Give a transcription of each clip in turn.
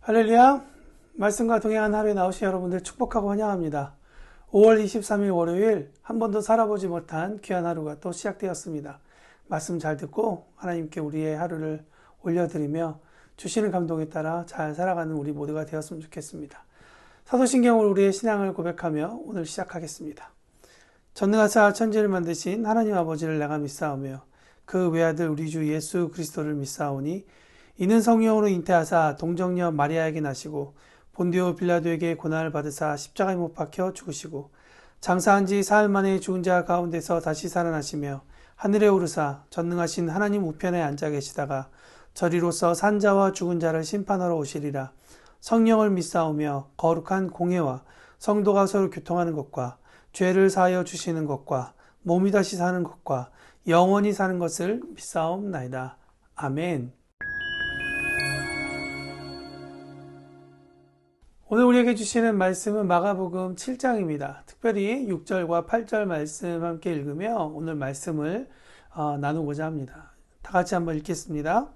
할렐루야! 말씀과 동행한 하루에 나오신 여러분들 축복하고 환영합니다. 5월 23일 월요일 한 번도 살아보지 못한 귀한 하루가 또 시작되었습니다. 말씀 잘 듣고 하나님께 우리의 하루를 올려드리며 주시는 감동에 따라 잘 살아가는 우리 모두가 되었으면 좋겠습니다. 사도신경으로 우리의 신앙을 고백하며 오늘 시작하겠습니다. 전능하사 천지를 만드신 하나님 아버지를 내가 믿사오며 그 외아들 우리 주 예수 그리스도를 믿사오니 이는 성령으로 잉태하사 동정녀 마리아에게 나시고 본디오 빌라도에게 고난을 받으사 십자가에 못 박혀 죽으시고 장사한 지 사흘 만에 죽은 자 가운데서 다시 살아나시며 하늘에 오르사 전능하신 하나님 우편에 앉아 계시다가 저리로서 산자와 죽은 자를 심판하러 오시리라. 성령을 믿사오며 거룩한 공예와 성도가 서로 교통하는 것과 죄를 사하여 주시는 것과 몸이 다시 사는 것과 영원히 사는 것을 믿사옵나이다. 아멘. 오늘 우리에게 주시는 말씀은 마가복음 7장입니다. 특별히 6절과 8절 말씀 함께 읽으며 오늘 말씀을 나누고자 합니다. 다 같이 한번 읽겠습니다.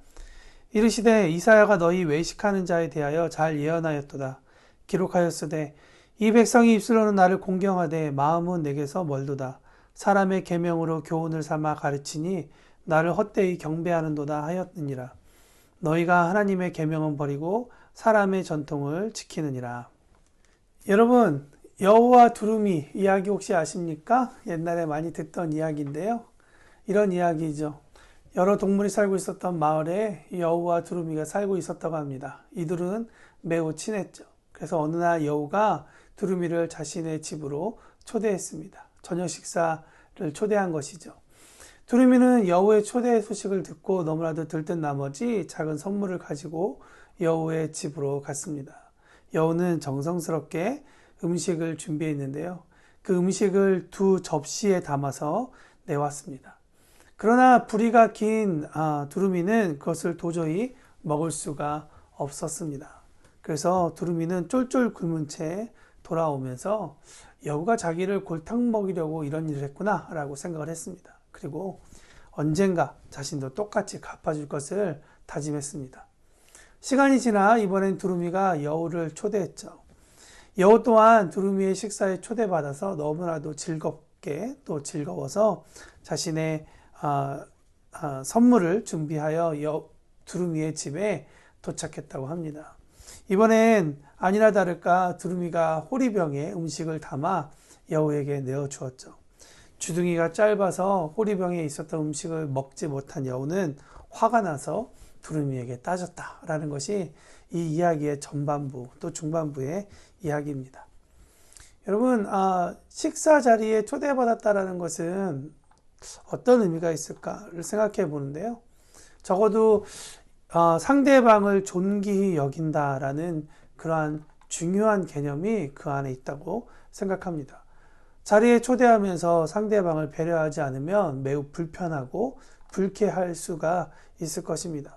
이르시되 이사야가 너희 외식하는 자에 대하여 잘 예언하였도다. 기록하였으되 이 백성이 입술로는 나를 공경하되 마음은 내게서 멀도다. 사람의 계명으로 교훈을 삼아 가르치니 나를 헛되이 경배하는도다 하였느니라. 너희가 하나님의 계명은 버리고 사람의 전통을 지키느니라. 여러분, 여우와 두루미 이야기 혹시 아십니까? 옛날에 많이 듣던 이야기인데요. 이런 이야기죠. 여러 동물이 살고 있었던 마을에 여우와 두루미가 살고 있었다고 합니다. 이들은 매우 친했죠. 그래서 어느 날 여우가 두루미를 자신의 집으로 초대했습니다. 저녁 식사를 초대한 것이죠. 두루미는 여우의 초대 소식을 듣고 너무나도 들뜬 나머지 작은 선물을 가지고 여우의 집으로 갔습니다. 여우는 정성스럽게 음식을 준비했는데요. 그 음식을 2 접시에 담아서 내왔습니다. 그러나 부리가 긴 두루미는 그것을 도저히 먹을 수가 없었습니다. 그래서 두루미는 쫄쫄 굶은 채 돌아오면서 여우가 자기를 골탕 먹이려고 이런 일을 했구나 라고 생각을 했습니다. 그리고 언젠가 자신도 똑같이 갚아줄 것을 다짐했습니다. 시간이 지나 이번엔 두루미가 여우를 초대했죠. 여우 또한 두루미의 식사에 초대받아서 너무나도 즐겁게 또 즐거워서 자신의 선물을 준비하여 두루미의 집에 도착했다고 합니다. 이번엔 아니나 다를까 두루미가 호리병에 음식을 담아 여우에게 내어주었죠. 주둥이가 짧아서 호리병에 있었던 음식을 먹지 못한 여우는 화가 나서 두루미에게 따졌다라는 것이 이 이야기의 전반부 또 중반부의 이야기입니다. 여러분, 식사 자리에 초대받았다라는 것은 어떤 의미가 있을까를 생각해 보는데요. 적어도 상대방을 존귀히 여긴다라는 그러한 중요한 개념이 그 안에 있다고 생각합니다. 자리에 초대하면서 상대방을 배려하지 않으면 매우 불편하고 불쾌할 수가 있을 것입니다.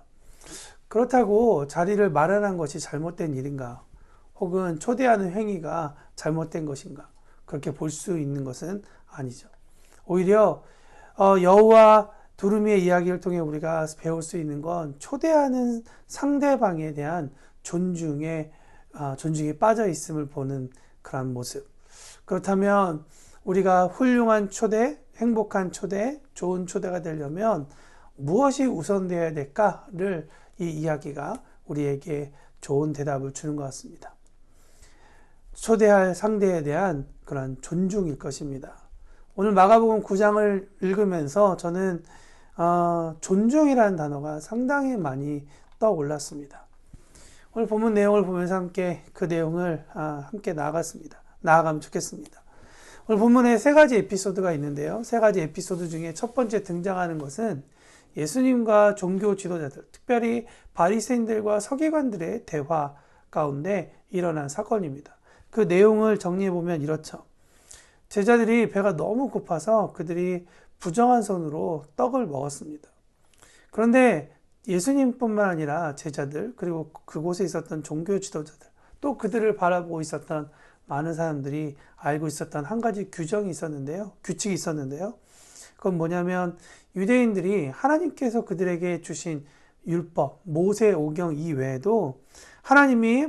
그렇다고 자리를 마련한 것이 잘못된 일인가? 혹은 초대하는 행위가 잘못된 것인가? 그렇게 볼 수 있는 것은 아니죠. 오히려 여우와 두루미의 이야기를 통해 우리가 배울 수 있는 건 초대하는 상대방에 대한 존중에 빠져 있음을 보는 그런 모습. 그렇다면 우리가 훌륭한 초대, 행복한 초대, 좋은 초대가 되려면 무엇이 우선되어야 될까를 이 이야기가 우리에게 좋은 대답을 주는 것 같습니다. 초대할 상대에 대한 그런 존중일 것입니다. 오늘 마가복음 9장을 읽으면서 저는 존중이라는 단어가 상당히 많이 떠올랐습니다. 오늘 본문 내용을 보면서 함께 그 내용을 함께 나아가면 좋겠습니다. 오늘 본문에 3가지 에피소드가 있는데요. 3가지 에피소드 중에 첫 번째 등장하는 것은 예수님과 종교 지도자들, 특별히 바리새인들과 서기관들의 대화 가운데 일어난 사건입니다. 그 내용을 정리해 보면 이렇죠. 제자들이 배가 너무 고파서 그들이 부정한 손으로 떡을 먹었습니다. 그런데 예수님뿐만 아니라 제자들, 그리고 그곳에 있었던 종교 지도자들, 또 그들을 바라보고 있었던 많은 사람들이 알고 있었던 한 가지 규칙이 있었는데요. 그건 뭐냐면 유대인들이 하나님께서 그들에게 주신 율법, 모세오경 이외에도 하나님이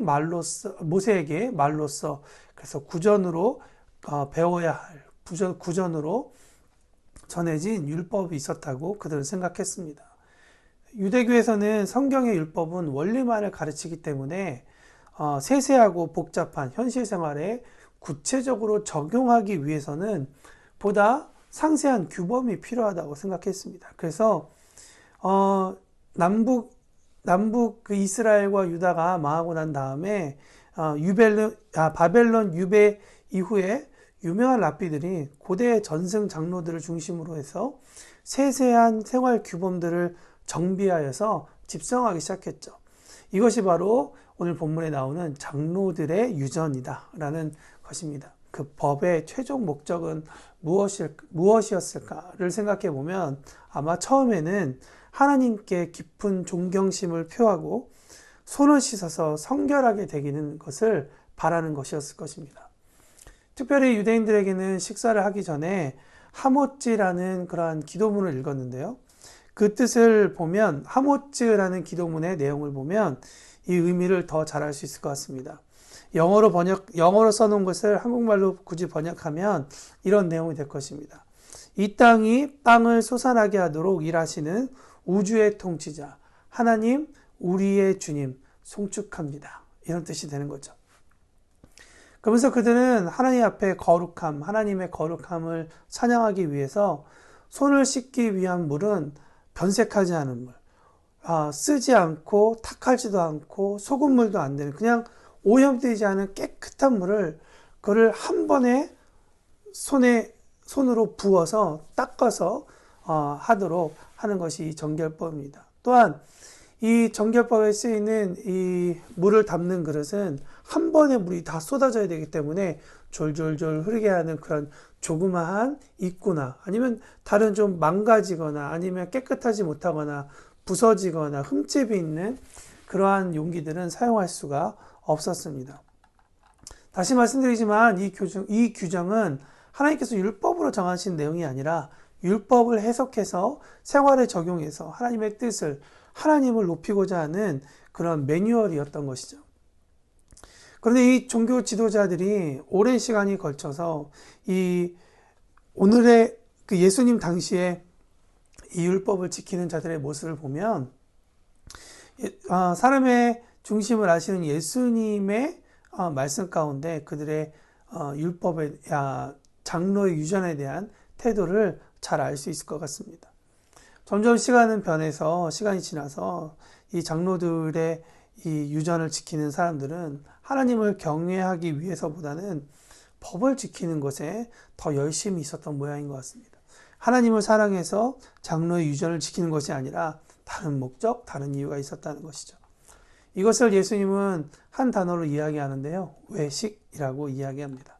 모세에게 말로써 그래서 구전으로 배워야 할 구전으로 전해진 율법이 있었다고 그들은 생각했습니다. 유대교에서는 성경의 율법은 원리만을 가르치기 때문에 세세하고 복잡한 현실 생활에 구체적으로 적용하기 위해서는 보다 상세한 규범이 필요하다고 생각했습니다. 그래서 남북 그 이스라엘과 유다가 망하고 난 다음에 바벨론 유배 이후에 유명한 랍비들이 고대 전승 장로들을 중심으로 해서 세세한 생활 규범들을 정비하여서 집성하기 시작했죠. 이것이 바로 오늘 본문에 나오는 장로들의 유전이다 라는 것입니다. 그 법의 최종 목적은 무엇이었을까를 생각해 보면 아마 처음에는 하나님께 깊은 존경심을 표하고 손을 씻어서 성결하게 되기는 것을 바라는 것이었을 것입니다. 특별히 유대인들에게는 식사를 하기 전에 하모츠라는 그러한 기도문을 읽었는데요. 그 뜻을 보면 하모츠라는 기도문의 내용을 보면 이 의미를 더 잘 알 수 있을 것 같습니다. 영어로 써놓은 것을 한국말로 굳이 번역하면 이런 내용이 될 것입니다. 이 땅이 땅을 솟아나게 하도록 일하시는 우주의 통치자 하나님 우리의 주님 송축합니다. 이런 뜻이 되는 거죠. 그러면서 그들은 하나님 앞에 거룩함, 하나님의 거룩함을 찬양하기 위해서 손을 씻기 위한 물은 변색하지 않은 물, 쓰지 않고 탁하지도 않고 소금물도 안 되는 그냥 오염되지 않은 깨끗한 물을 그를 한 번에 손으로 부어서 닦아서 하도록 하는 것이 이 정결법입니다. 또한 이 정결법에 쓰이는 이 물을 담는 그릇은 한 번에 물이 다 쏟아져야 되기 때문에 졸졸졸 흐르게 하는 그런 조그마한 입구나 아니면 다른 좀 망가지거나 아니면 깨끗하지 못하거나 부서지거나 흠집이 있는 그러한 용기들은 사용할 수가 없었습니다. 다시 말씀드리지만 이 규정은 하나님께서 율법으로 정하신 내용이 아니라 율법을 해석해서 생활에 적용해서 하나님의 뜻을 하나님을 높이고자 하는 그런 매뉴얼이었던 것이죠. 그런데 이 종교 지도자들이 오랜 시간이 걸쳐서 오늘의 그 예수님 당시에 이 율법을 지키는 자들의 모습을 보면 사람의 중심을 아시는 예수님의 말씀 가운데 그들의 율법의 장로의 유전에 대한 태도를 잘 알 수 있을 것 같습니다. 점점 시간이 지나서 이 장로들의 이 유전을 지키는 사람들은 하나님을 경외하기 위해서보다는 법을 지키는 것에 더 열심히 있었던 모양인 것 같습니다. 하나님을 사랑해서 장로의 유전을 지키는 것이 아니라 다른 목적, 다른 이유가 있었다는 것이죠. 이것을 예수님은 한 단어로 이야기하는데요. 외식이라고 이야기합니다.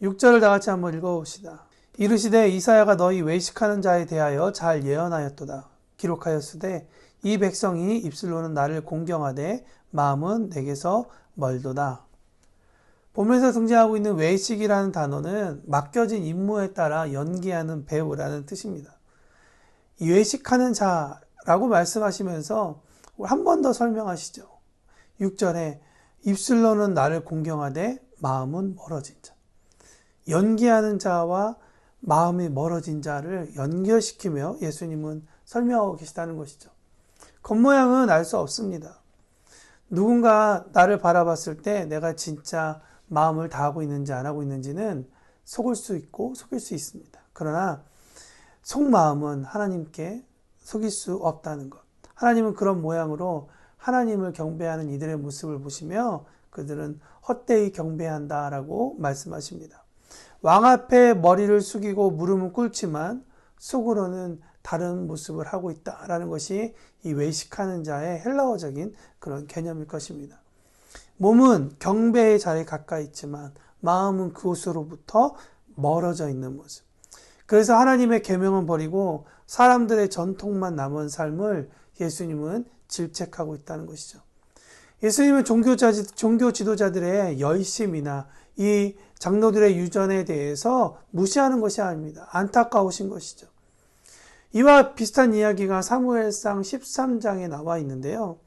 6절을 다 같이 한번 읽어봅시다. 이르시되 이사야가 너희 외식하는 자에 대하여 잘 예언하였도다. 기록하였으되 이 백성이 입술로는 나를 공경하되 마음은 내게서 멀도다. 본문에서 등장하고 있는 외식이라는 단어는 맡겨진 임무에 따라 연기하는 배우라는 뜻입니다. 이 외식하는 자라고 말씀하시면서 한 번 더 설명하시죠. 6절에 입술로는 나를 공경하되 마음은 멀어진 자. 연기하는 자와 마음이 멀어진 자를 연결시키며 예수님은 설명하고 계시다는 것이죠. 겉모양은 알 수 없습니다. 누군가 나를 바라봤을 때 내가 진짜 마음을 다하고 있는지 안 하고 있는지는 속을 수 있고 속일 수 있습니다. 그러나 속마음은 하나님께 속일 수 없다는 것. 하나님은 그런 모양으로 하나님을 경배하는 이들의 모습을 보시며 그들은 헛되이 경배한다라고 말씀하십니다. 왕 앞에 머리를 숙이고 무릎은 꿇지만 속으로는 다른 모습을 하고 있다라는 것이 이 외식하는 자의 헬라어적인 그런 개념일 것입니다. 몸은 경배의 자리에 가까이 있지만 마음은 그곳으로부터 멀어져 있는 모습. 그래서 하나님의 계명은 버리고 사람들의 전통만 남은 삶을 예수님은 질책하고 있다는 것이죠. 예수님은 종교 지도자들의 열심이나 이 장로들의 유전에 대해서 무시하는 것이 아닙니다. 안타까우신 것이죠. 이와 비슷한 이야기가 사무엘상 13장에 나와 있는데요.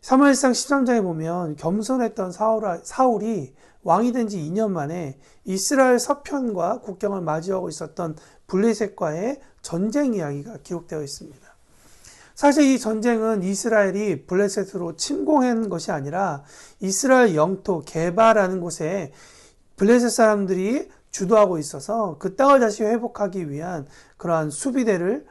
사무엘상 13장에 보면 겸손했던 사울이 왕이 된 지 2년 만에 이스라엘 서편과 국경을 마주하고 있었던 블레셋과의 전쟁 이야기가 기록되어 있습니다. 사실 이 전쟁은 이스라엘이 블레셋으로 침공한 것이 아니라 이스라엘 영토 게바라는 곳에 블레셋 사람들이 주도하고 있어서 그 땅을 다시 회복하기 위한 그러한 수비대를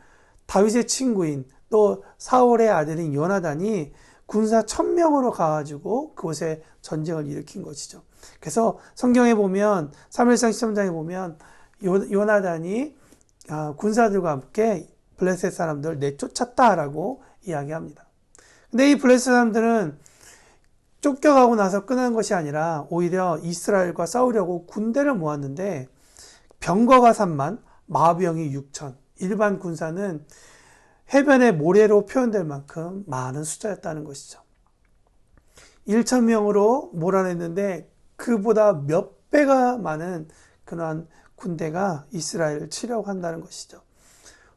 다윗의 친구인 또 사울의 아들인 요나단이 군사 1000명으로 가가지고 그곳에 전쟁을 일으킨 것이죠. 그래서 성경에 보면 사무엘상 13장에 보면 요나단이 군사들과 함께 블레셋 사람들을 내쫓았다라고 이야기합니다. 근데 이 블레셋 사람들은 쫓겨가고 나서 끝난 것이 아니라 오히려 이스라엘과 싸우려고 군대를 모았는데 병거가 3만, 마병이 6천, 일반 군사는 해변의 모래로 표현될 만큼 많은 숫자였다는 것이죠. 1,000명으로 몰아냈는데 그보다 몇 배가 많은 그러한 군대가 이스라엘을 치려고 한다는 것이죠.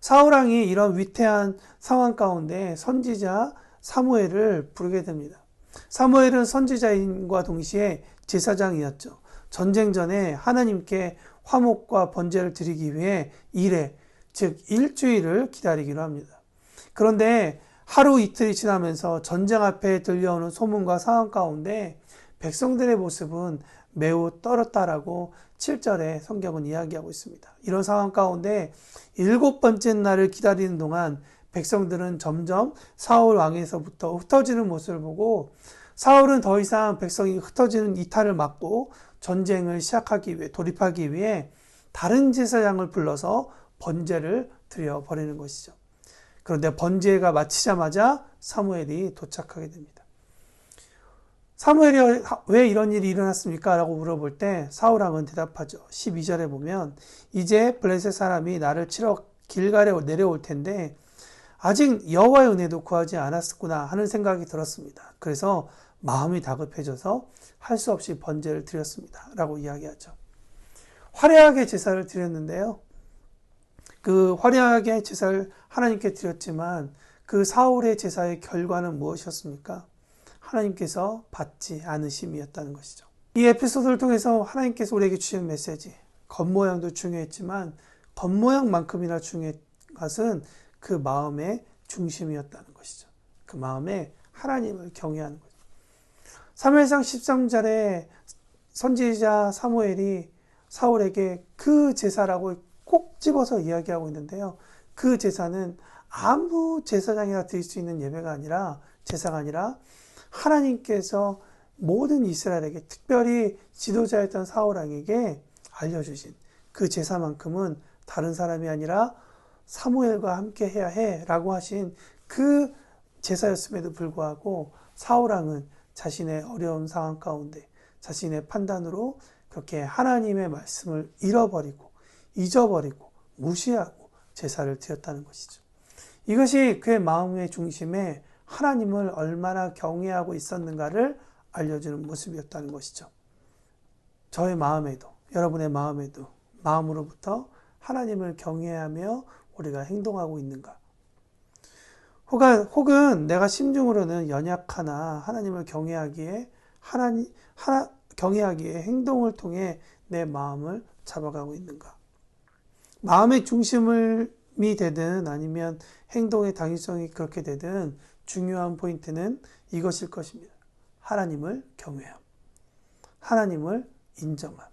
사울왕이 이런 위태한 상황 가운데 선지자 사무엘을 부르게 됩니다. 사무엘은 선지자인과 동시에 제사장이었죠. 전쟁 전에 하나님께 화목과 번제를 드리기 위해 일회, 즉 일주일을 기다리기로 합니다. 그런데 하루 이틀이 지나면서 전쟁 앞에 들려오는 소문과 상황 가운데 백성들의 모습은 매우 떨었다라고 7절에 성경은 이야기하고 있습니다. 이런 상황 가운데 7번째 날을 기다리는 동안 백성들은 점점 사울 왕에서부터 흩어지는 모습을 보고 사울은 더 이상 백성이 흩어지는 이탈을 막고 전쟁을 시작하기 위해 돌입하기 위해 다른 제사장을 불러서 번제를 드려버리는 것이죠. 그런데 번제가 마치자마자 사무엘이 도착하게 됩니다. 사무엘이 왜 이런 일이 일어났습니까? 라고 물어볼 때 사울왕은 대답하죠. 12절에 보면 이제 블레셋 사람이 나를 치러 길갈에 내려올 텐데 아직 여호와의 은혜도 구하지 않았구나 하는 생각이 들었습니다. 그래서 마음이 다급해져서 할 수 없이 번제를 드렸습니다. 라고 이야기하죠. 화려하게 제사를 드렸는데요. 그 화려하게 제사를 하나님께 드렸지만 그 사울의 제사의 결과는 무엇이었습니까? 하나님께서 받지 않으심이었다는 것이죠. 이 에피소드를 통해서 하나님께서 우리에게 주시는 메시지, 겉모양도 중요했지만 겉모양만큼이나 중요한 것은 그 마음의 중심이었다는 것이죠. 그 마음에 하나님을 경외하는 거죠. 사무엘상 13절에 선지자 사무엘이 사울에게 그 제사라고 꼭 집어서 이야기하고 있는데요. 그 제사는 아무 제사장이나 드릴 수 있는 예배가 아니라 제사가 아니라 하나님께서 모든 이스라엘에게 특별히 지도자였던 사울왕에게 알려주신 그 제사만큼은 다른 사람이 아니라 사무엘과 함께 해야 해라고 하신 그 제사였음에도 불구하고 사울왕은 자신의 어려운 상황 가운데 자신의 판단으로 그렇게 하나님의 말씀을 잃어버리고 잊어버리고 무시하고 제사를 드렸다는 것이죠. 이것이 그의 마음의 중심에 하나님을 얼마나 경외하고 있었는가를 알려주는 모습이었다는 것이죠. 저의 마음에도 여러분의 마음에도 마음으로부터 하나님을 경외하며 우리가 행동하고 있는가? 혹은 내가 심중으로는 연약하나 하나님을 경외하기에 행동을 통해 내 마음을 잡아가고 있는가? 마음의 중심이 되든 아니면 행동의 당위성이 그렇게 되든 중요한 포인트는 이것일 것입니다. 하나님을 경외함. 하나님을 인정함.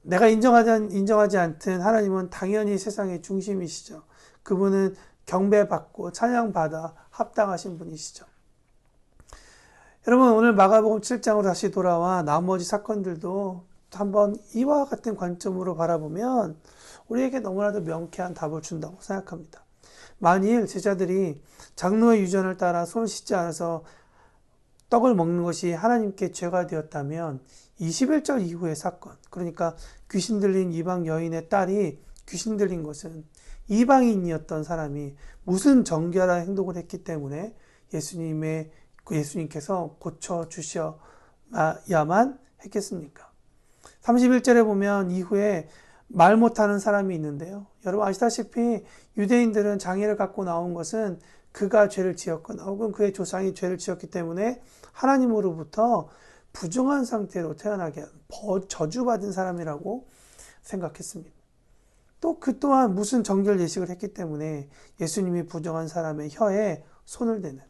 내가 인정하지 않든 하나님은 당연히 세상의 중심이시죠. 그분은 경배받고 찬양받아 합당하신 분이시죠. 여러분 오늘 마가복음 7장으로 다시 돌아와 나머지 사건들도 한번 이와 같은 관점으로 바라보면 우리에게 너무나도 명쾌한 답을 준다고 생각합니다. 만일 제자들이 장로의 유전을 따라 손을 씻지 않아서 떡을 먹는 것이 하나님께 죄가 되었다면 21절 이후의 사건, 그러니까 귀신 들린 이방 여인의 딸이 귀신 들린 것은 이방인이었던 사람이 무슨 정결한 행동을 했기 때문에 예수님께서 고쳐주셔야만 했겠습니까? 31절에 보면 이후에 말 못하는 사람이 있는데요. 여러분 아시다시피 유대인들은 장애를 갖고 나온 것은 그가 죄를 지었거나 혹은 그의 조상이 죄를 지었기 때문에 하나님으로부터 부정한 상태로 태어나게 저주받은 사람이라고 생각했습니다. 또 그 또한 무슨 정결 예식을 했기 때문에 예수님이 부정한 사람의 혀에 손을 대는,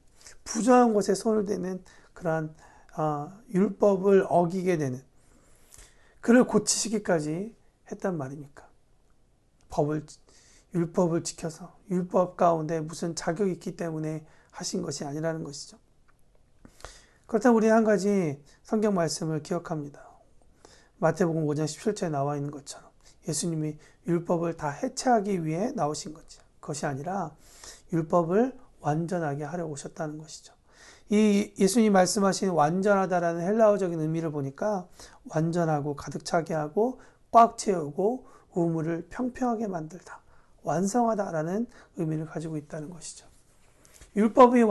부정한 것에 손을 대는 그러한 율법을 어기게 되는, 그를 고치시기까지 했단 말입니까? 율법을 지켜서 율법 가운데 무슨 자격이 있기 때문에 하신 것이 아니라는 것이죠. 그렇다면 우리는 한 가지 성경 말씀을 기억합니다. 마태복음 5장 17절에 나와 있는 것처럼 예수님이 율법을 다 해체하기 위해 나오신 것이 아니라 율법을 완전하게 하려고 오셨다는 것이죠. 이 예수님 말씀하신 완전하다라는 헬라어적인 의미를 보니까 완전하고 가득 차게 하고 꽉 채우고 우물을 평평하게 만들다, 완성하다라는 의미를 가지고 있다는 것이죠. 율법이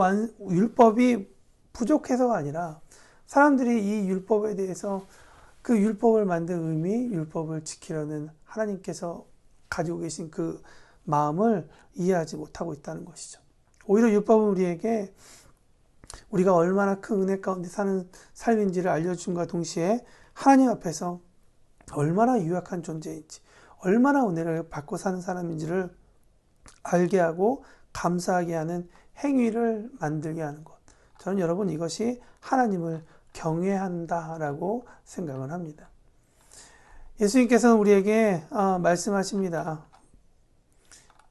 부족해서가 아니라 사람들이 이 율법에 대해서 그 율법을 만든 의미, 율법을 지키려는 하나님께서 가지고 계신 그 마음을 이해하지 못하고 있다는 것이죠. 오히려 율법은 우리에게 우리가 얼마나 큰 은혜 가운데 사는 삶인지를 알려줌과 동시에 하나님 앞에서 얼마나 유약한 존재인지, 얼마나 은혜를 받고 사는 사람인지를 알게 하고 감사하게 하는 행위를 만들게 하는 것. 저는 여러분 이것이 하나님을 경외한다라고 생각을 합니다. 예수님께서는 우리에게 말씀하십니다.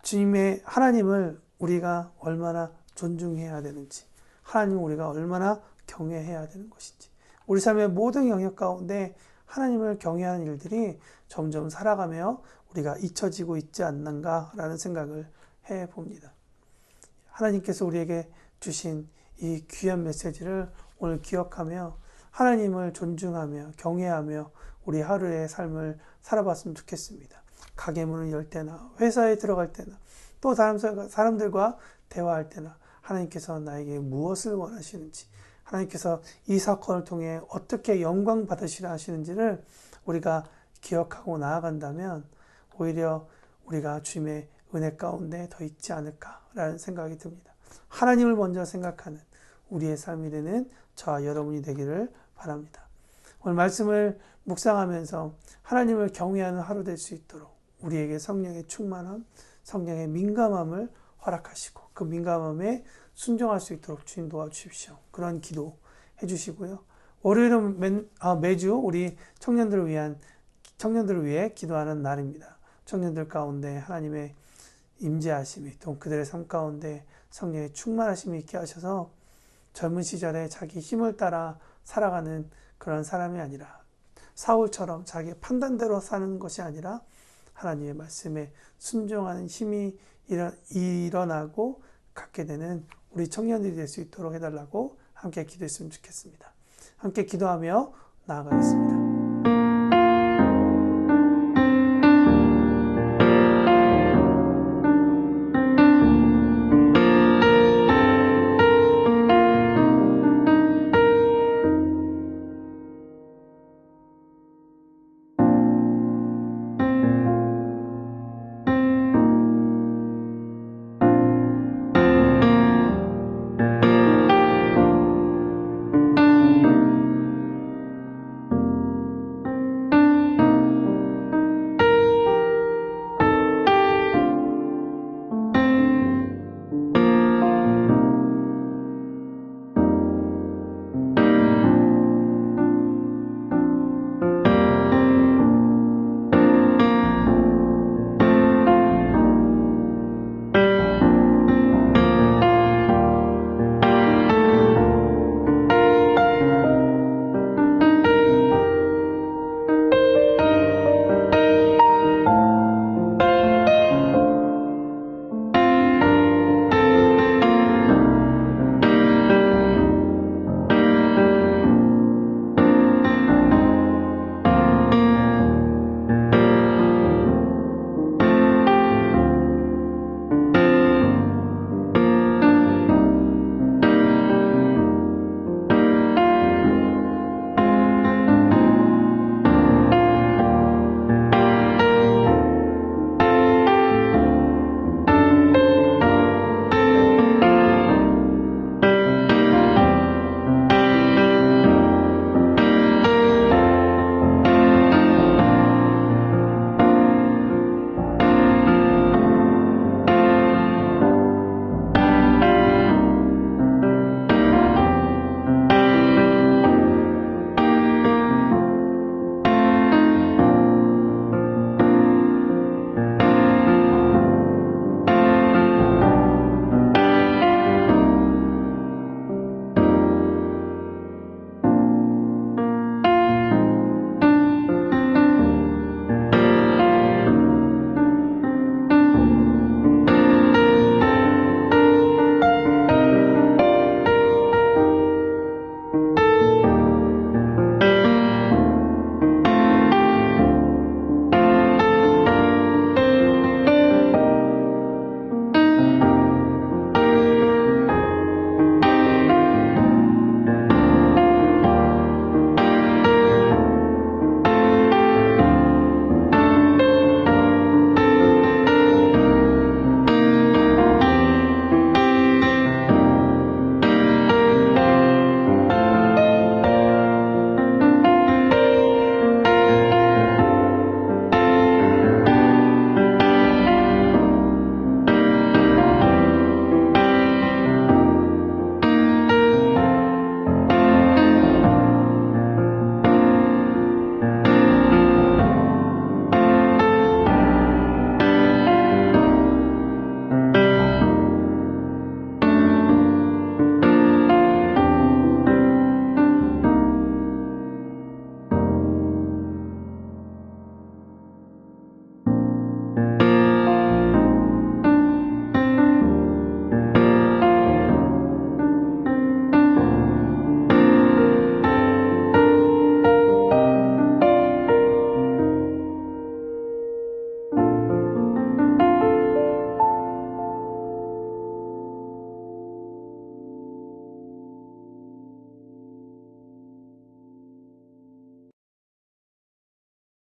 주님의 하나님을 우리가 얼마나 존중해야 되는지, 하나님을 우리가 얼마나 경외해야 되는 것인지, 우리 삶의 모든 영역 가운데 하나님을 경외하는 일들이 점점 살아가며 우리가 잊혀지고 있지 않는가라는 생각을 해봅니다. 하나님께서 우리에게 주신 이 귀한 메시지를 오늘 기억하며 하나님을 존중하며 경외하며 우리 하루의 삶을 살아봤으면 좋겠습니다. 가게 문을 열 때나 회사에 들어갈 때나 또 사람들과 대화할 때나 하나님께서 나에게 무엇을 원하시는지, 하나님께서 이 사건을 통해 어떻게 영광 받으시려 하시는지를 우리가 기억하고 나아간다면 오히려 우리가 주님의 은혜 가운데 더 있지 않을까라는 생각이 듭니다. 하나님을 먼저 생각하는 우리의 삶이 되는 저와 여러분이 되기를 바랍니다. 오늘 말씀을 묵상하면서 하나님을 경외하는 하루 될 수 있도록 우리에게 성령의 충만함, 성령의 민감함을 허락하시고 그 민감함에 순종할 수 있도록 주님 도와주십시오. 그런 기도 해주시고요. 월요일은 매주 우리 청년들을 위해 기도하는 날입니다. 청년들 가운데 하나님의 임재하심이 또 그들의 삶 가운데 성령의 충만하심이 있게 하셔서 젊은 시절에 자기 힘을 따라 살아가는 그런 사람이 아니라 사울처럼 자기 판단대로 사는 것이 아니라 하나님의 말씀에 순종하는 힘이 일어나고 갖게 되는 우리 청년들이 될 수 있도록 해달라고 함께 기도했으면 좋겠습니다. 함께 기도하며 나아가겠습니다.